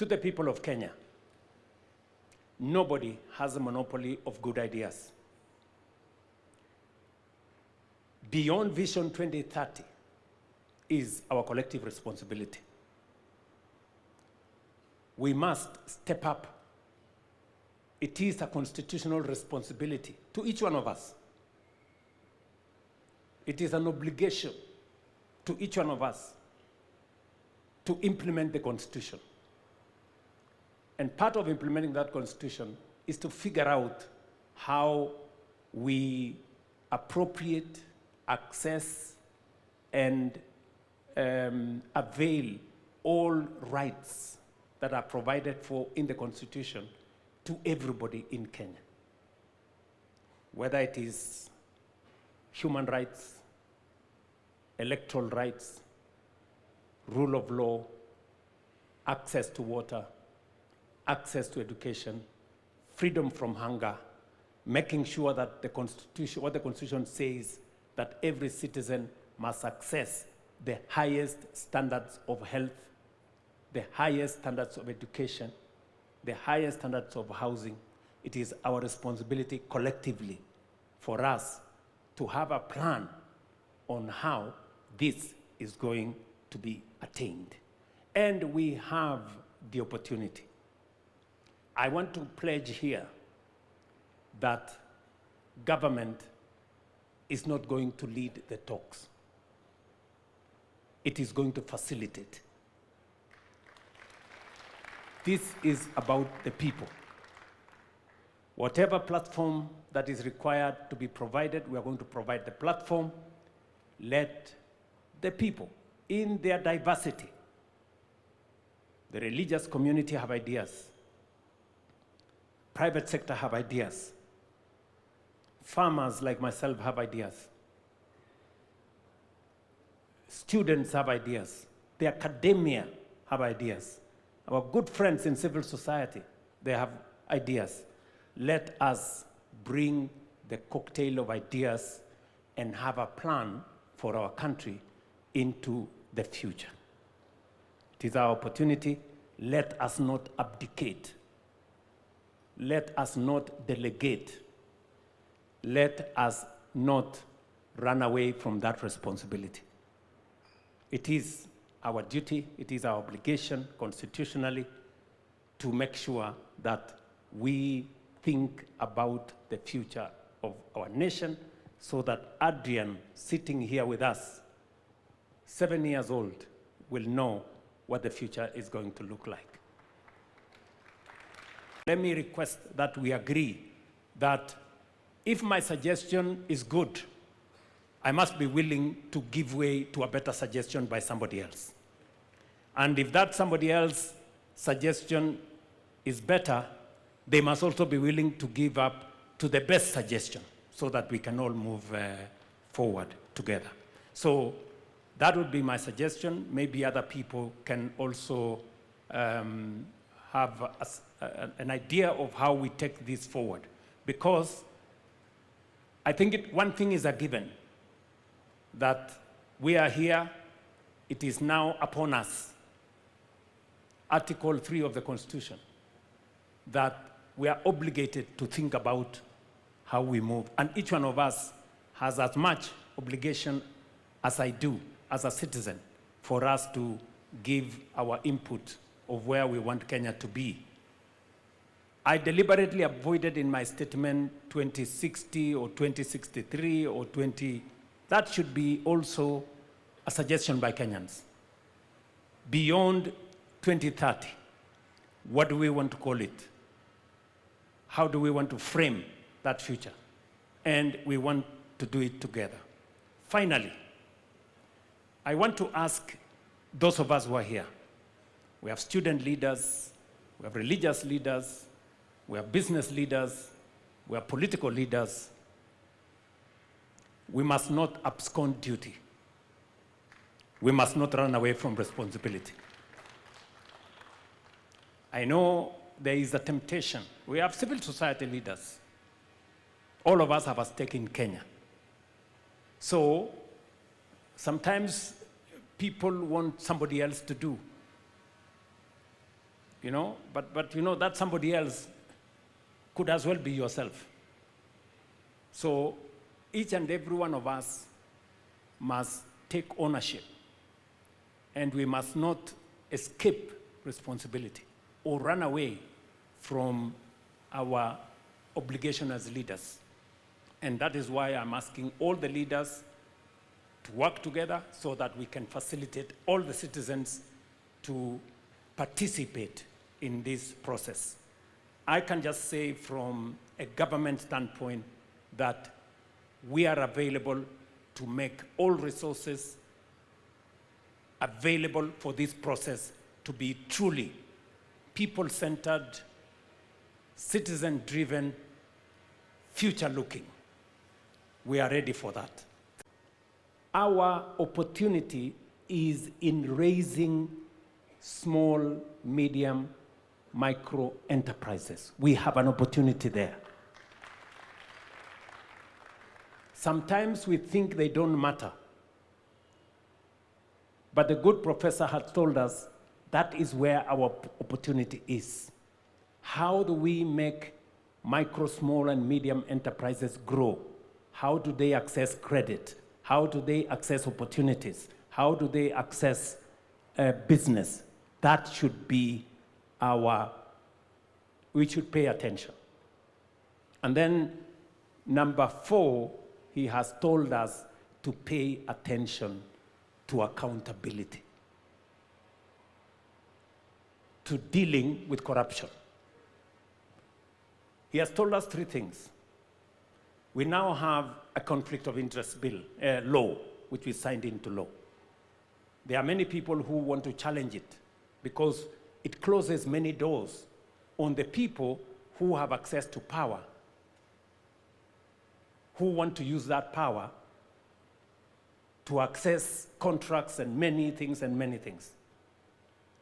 To the people of Kenya, nobody has a monopoly of good ideas. Beyond Vision 2030 is our collective responsibility. We must step up. It is a constitutional responsibility to each one of us. It is an obligation to each one of us to implement the Constitution. And part of implementing that Constitution is to figure out how we appropriate, access, and avail all rights that are provided for in the Constitution to everybody in Kenya. Whether it is human rights, electoral rights, rule of law, access to water, access to education, freedom from hunger, making sure that the Constitution, what the Constitution says, that every citizen must access the highest standards of health, the highest standards of education, the highest standards of housing. It is our responsibility collectively for us to have a plan on how this is going to be attained. And we have the opportunity. I want to pledge here that government is not going to lead the talks. It is going to facilitate. This is about the people. Whatever platform that is required to be provided, we are going to provide the platform. Let the people, in their diversity, the religious community have ideas, private sector have ideas, farmers like myself have ideas, students have ideas, the academia have ideas, our good friends in civil society, they have ideas. Let us bring the cocktail of ideas and have a plan for our country into the future. It is our opportunity. Let us not abdicate. Let us not delegate. Let us not run away from that responsibility. It is our duty, it is our obligation constitutionally to make sure that we think about the future of our nation so that Adrian, sitting here with us, 7 years old, will know what the future is going to look like. Let me request that we agree that if my suggestion is good, I must be willing to give way to a better suggestion by somebody else. And if that somebody else's suggestion is better, they must also be willing to give up to the best suggestion so that we can all move forward together. So that would be my suggestion. Maybe other people can also have an idea of how we take this forward. Because I think one thing is a given, that we are here, it is now upon us, Article 3 of the Constitution, that we are obligated to think about how we move. And each one of us has as much obligation as I do as a citizen for us to give our input of where we want Kenya to be. I deliberately avoided in my statement 2060 or 2063 or 20. That should be also a suggestion by Kenyans. Beyond 2030, what do we want to call it? How do we want to frame that future? And we want to do it together. Finally, I want to ask those of us who are here. We have student leaders, we have religious leaders, we have business leaders, we have political leaders. We must not abscond duty. We must not run away from responsibility. I know there is a temptation. We have civil society leaders. All of us have a stake in Kenya. So sometimes people want somebody else to do. but that somebody else could as well be yourself. So each and every one of us must take ownership, and we must not escape responsibility or run away from our obligation as leaders. And that is why I'm asking all the leaders to work together so that we can facilitate all the citizens to participate in this process. I can just say from a government standpoint that we are available to make all resources available for this process to be truly people-centered, citizen-driven, future-looking. We are ready for that. Our opportunity is in raising small, medium, micro enterprises. We have an opportunity there. Sometimes we think they don't matter. But the good professor has told us that is where our opportunity is. How do we make micro, small, and medium enterprises grow? How do they access credit? How do they access opportunities? How do they access business? That should be we should pay attention. And then number 4, he has told us to pay attention to accountability, to dealing with corruption. He has told us 3 things. We now have a conflict of interest law, which we signed into law. There are many people who want to challenge it because it closes many doors on the people who have access to power, who want to use that power to access contracts and many things.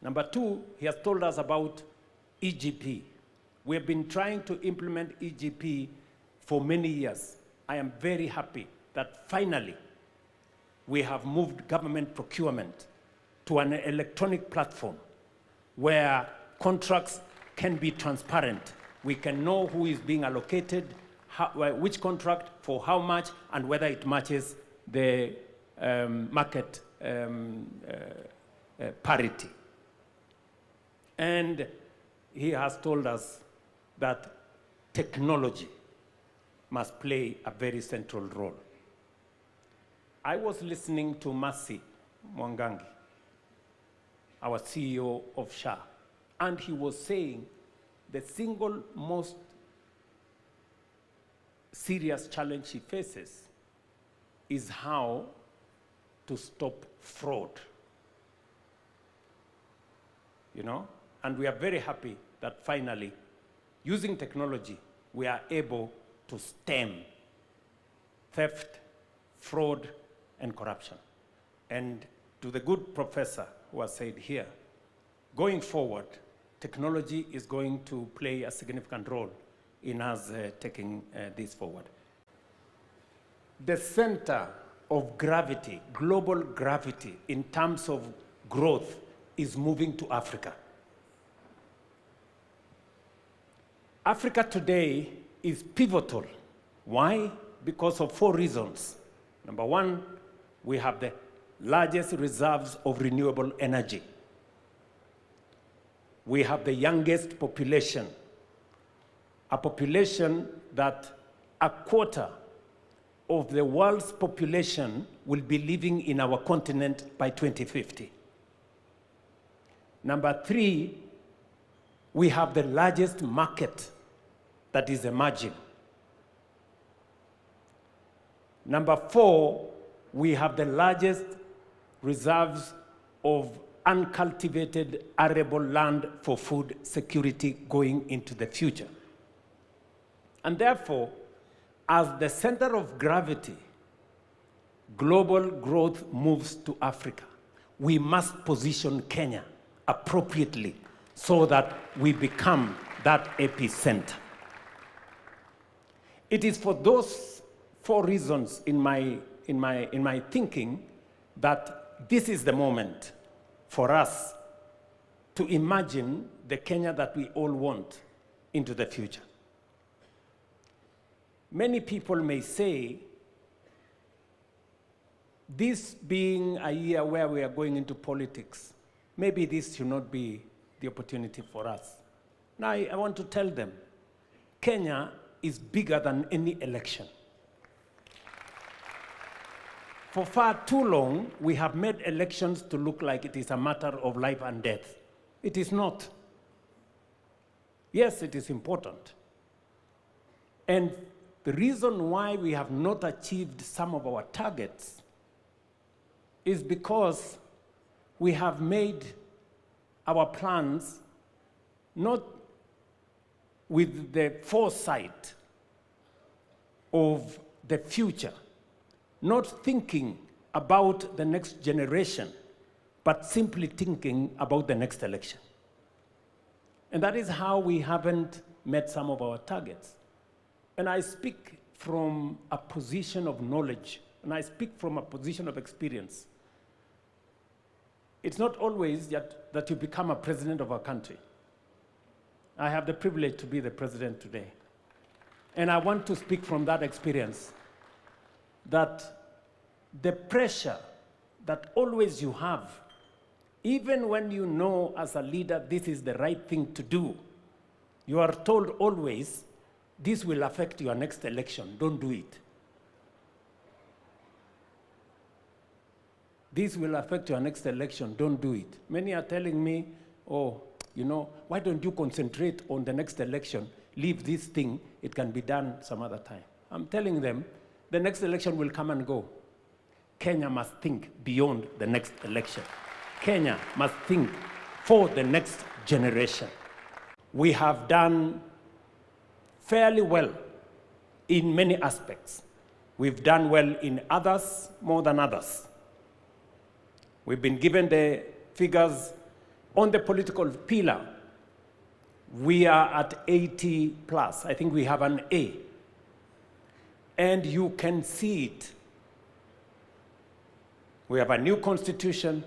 Number 2, he has told us about EGP. We have been trying to implement EGP for many years. I am very happy that finally we have moved government procurement to an electronic platform where contracts can be transparent. We can know who is being allocated, which contract, for how much, and whether it matches the market parity. And he has told us that technology must play a very central role. I was listening to Mercy Mwangangi, our CEO of SHA, and he was saying the single most serious challenge he faces is how to stop fraud. And we are very happy that finally, using technology, we are able to stem theft, fraud, and corruption. And to the good professor who has said here, going forward, technology is going to play a significant role in us taking this forward. The center of gravity, global gravity, in terms of growth, is moving to Africa. Africa today is pivotal. Why? Because of 4 reasons. Number 1, we have the largest reserves of renewable energy. We have the youngest population, a population that a quarter of the world's population will be living in our continent by 2050. Number 3, we have the largest market that is emerging. Number 4, we have the largest reserves of uncultivated arable land for food security going into the future. And therefore, as the center of gravity, global growth moves to Africa. We must position Kenya appropriately so that we become that epicenter. It is for those 4 reasons in my thinking that this is the moment for us to imagine the Kenya that we all want into the future. Many people may say, this being a year where we are going into politics, maybe this should not be the opportunity for us. Now, I want to tell them, Kenya is bigger than any election. For far too long, we have made elections to look like it is a matter of life and death. It is not. Yes, it is important. And the reason why we have not achieved some of our targets is because we have made our plans not with the foresight of the future, not thinking about the next generation, but simply thinking about the next election. And that is how we haven't met some of our targets. And I speak from a position of knowledge, and I speak from a position of experience. It's not always that you become a president of a country. I have the privilege to be the president today. And I want to speak from that experience, that the pressure that always you have, even when you know as a leader this is the right thing to do, you are told always, this will affect your next election, don't do it. This will affect your next election, don't do it. Many are telling me, oh, you know, why don't you concentrate on the next election? Leave this thing, it can be done some other time. I'm telling them, the next election will come and go. Kenya must think beyond the next election. Kenya must think for the next generation. We have done fairly well in many aspects. We've done well in others more than others. We've been given the figures on the political pillar. We are at 80 plus. I think we have an A. And you can see it. We have a new constitution.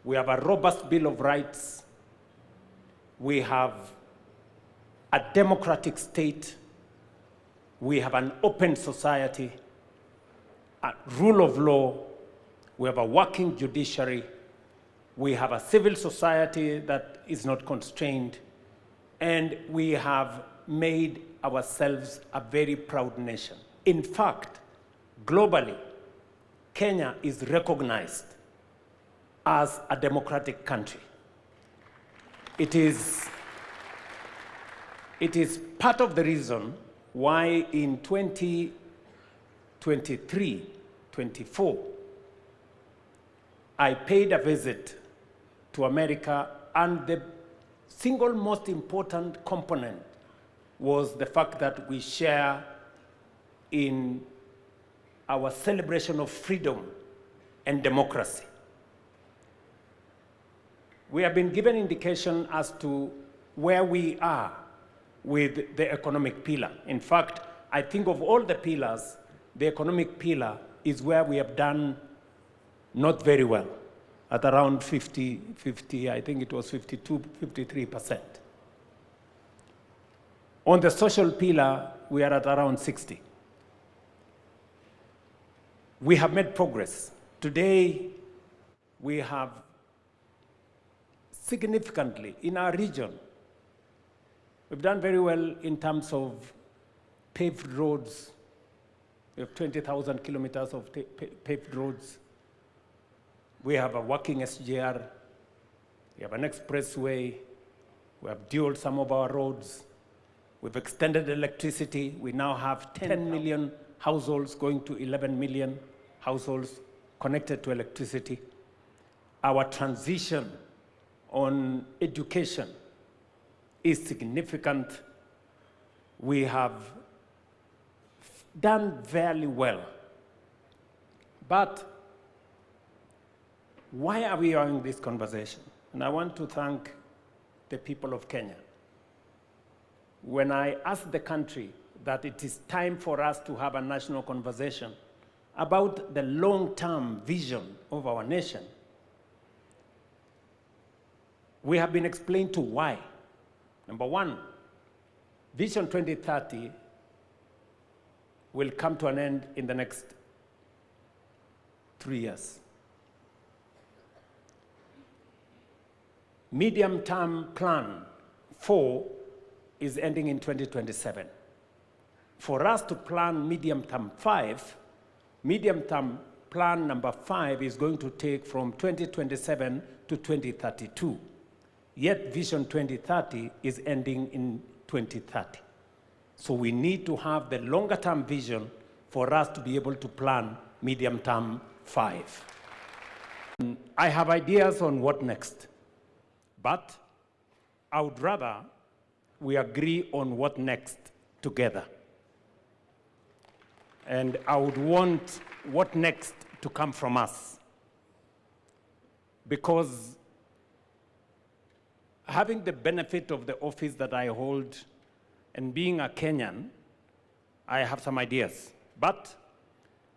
We have a robust Bill of Rights. We have a democratic state. We have an open society, a rule of law. We have a working judiciary. We have a civil society that is not constrained. And we have made ourselves a very proud nation. In fact, globally, Kenya is recognized as a democratic country. It is part of the reason why in 2023-24, I paid a visit to America, and the single most important component was the fact that we share in our celebration of freedom and democracy. We have been given indication as to where we are with the economic pillar. In fact, I think of all the pillars, the economic pillar is where we have done not very well, at around 50, I think it was 52, 53%. On the social pillar, we are at around 60. We have made progress. Today, we have significantly in our region, we've done very well in terms of paved roads. We have 20,000 kilometers of paved roads. We have a working SGR. We have an expressway. We have dualed some of our roads. We've extended electricity. We now have 10 million households going to 11 million households connected to electricity. Our transition on education is significant. We have done very well. But why are we having this conversation? And I want to thank the people of Kenya. When I asked the country that it is time for us to have a national conversation about the long-term vision of our nation, We have been explained to why. Number one, Vision 2030 will come to an end in the next 3 years. Medium-term plan 4 is ending in 2027. For us to plan medium-term 5, medium-term plan number 5 is going to take from 2027 to 2032. Yet Vision 2030 is ending in 2030. So we need to have the longer-term vision for us to be able to plan medium-term 5. I have ideas on what next, but I would rather we agree on what next together. And I would want what next to come from us. Because having the benefit of the office that I hold and being a Kenyan, I have some ideas. But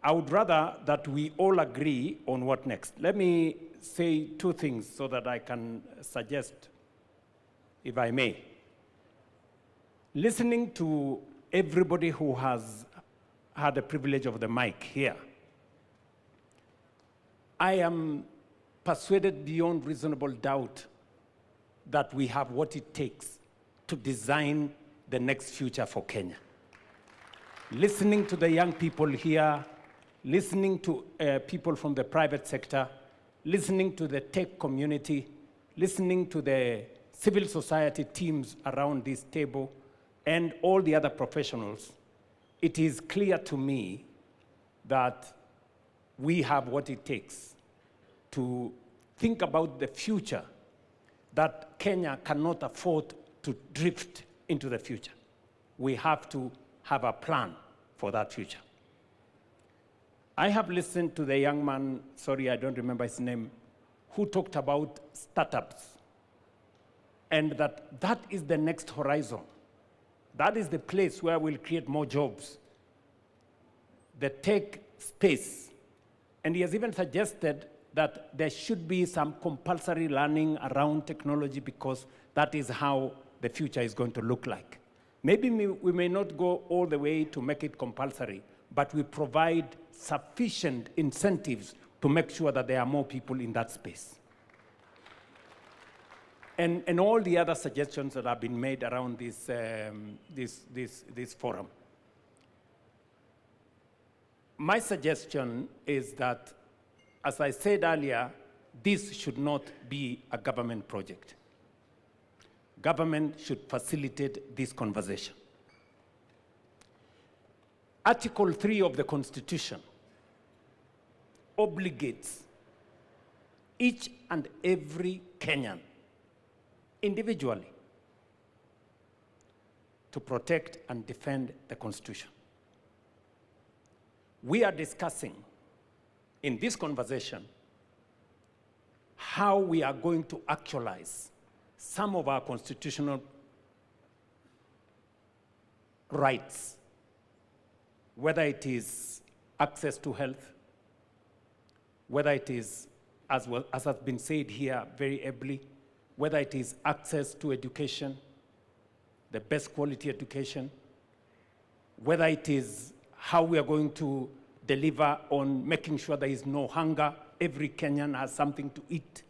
I would rather that we all agree on what next. Let me say 2 things so that I can suggest, if I may. Listening to everybody who has had the privilege of the mic here, I am persuaded beyond reasonable doubt that we have what it takes to design the next future for Kenya. Listening to the young people here, listening to people from the private sector, listening to the tech community, listening to the civil society teams around this table, and all the other professionals, it is clear to me that we have what it takes to think about the future, that Kenya cannot afford to drift into the future. We have to have a plan for that future. I have listened to the young man, sorry, I don't remember his name, who talked about startups, and that is the next horizon. That is the place where we'll create more jobs. The tech space. And he has even suggested that there should be some compulsory learning around technology because that is how the future is going to look like. Maybe we may not go all the way to make it compulsory, but we provide sufficient incentives to make sure that there are more people in that space. And all the other suggestions that have been made around this forum. My suggestion is that, as I said earlier, this should not be a government project. Government should facilitate this conversation. Article 3 of the Constitution obligates each and every Kenyan individually to protect and defend the Constitution. We are discussing in this conversation how we are going to actualize some of our constitutional rights, whether it is access to health, whether it is, as has been said here very ably, whether it is access to education, the best quality education, whether it is how we are going to deliver on making sure there is no hunger, every Kenyan has something to eat,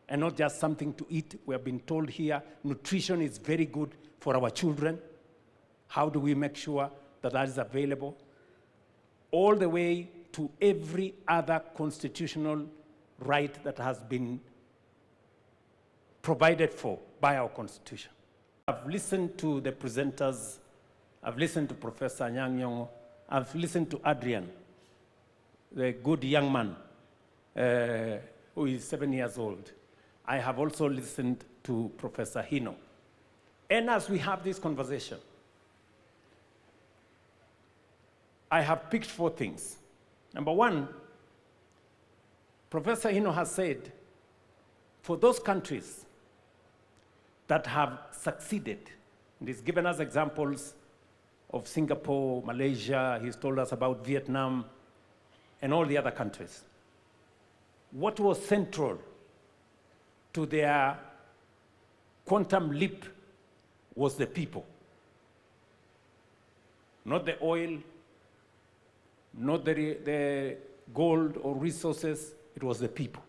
and not just something to eat. We have been told here nutrition is very good for our children. How do we make sure that that is available? All the way to every other constitutional right that has been provided for by our Constitution. I've listened to the presenters. I've listened to Professor Anyang' Nyong'o. I've listened to Adrian, the good young man who is 7 years old. I have also listened to Professor Hino. And as we have this conversation, I have picked 4 things. Number 1, Professor Hino has said, for those countries that have succeeded, and he's given us examples of Singapore, Malaysia, he's told us about Vietnam, and all the other countries. What was central to their quantum leap was the people. Not the oil, not the gold or resources, it was the people.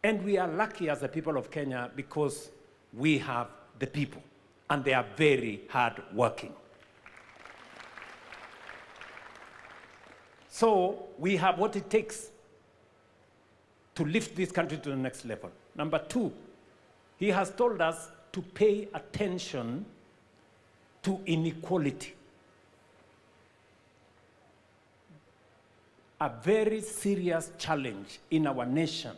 And we are lucky as the people of Kenya because we have the people, and they are very hard working. So we have what it takes to lift this country to the next level. Number two, he has told us to pay attention to inequality. A very serious challenge in our nation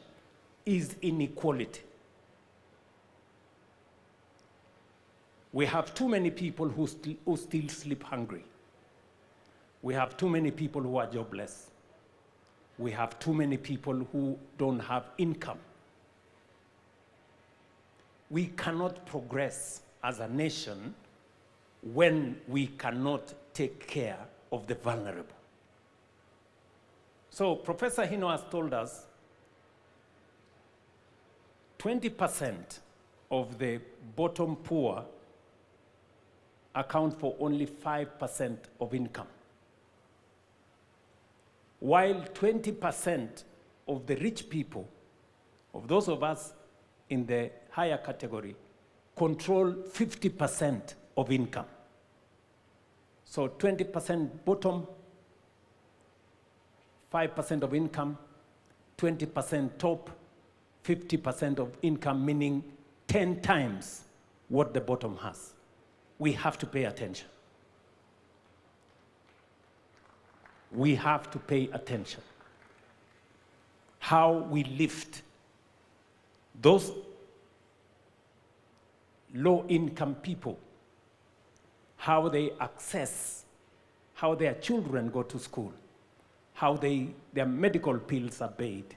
is inequality. We have too many people who still sleep hungry. We have too many people who are jobless. We have too many people who don't have income. We cannot progress as a nation when we cannot take care of the vulnerable. So Professor Hino has told us 20% of the bottom poor account for only 5% of income, while 20% of the rich people, of those of us in the higher category, control 50% of income. So 20% bottom, 5% of income, 20% top, 50% of income, meaning 10 times what the bottom has. We have to pay attention. We have to pay attention. How we lift those low-income people, how they access, how their children go to school, how their medical bills are paid,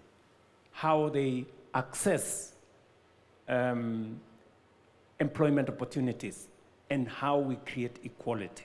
how they access employment opportunities, and how we create equality.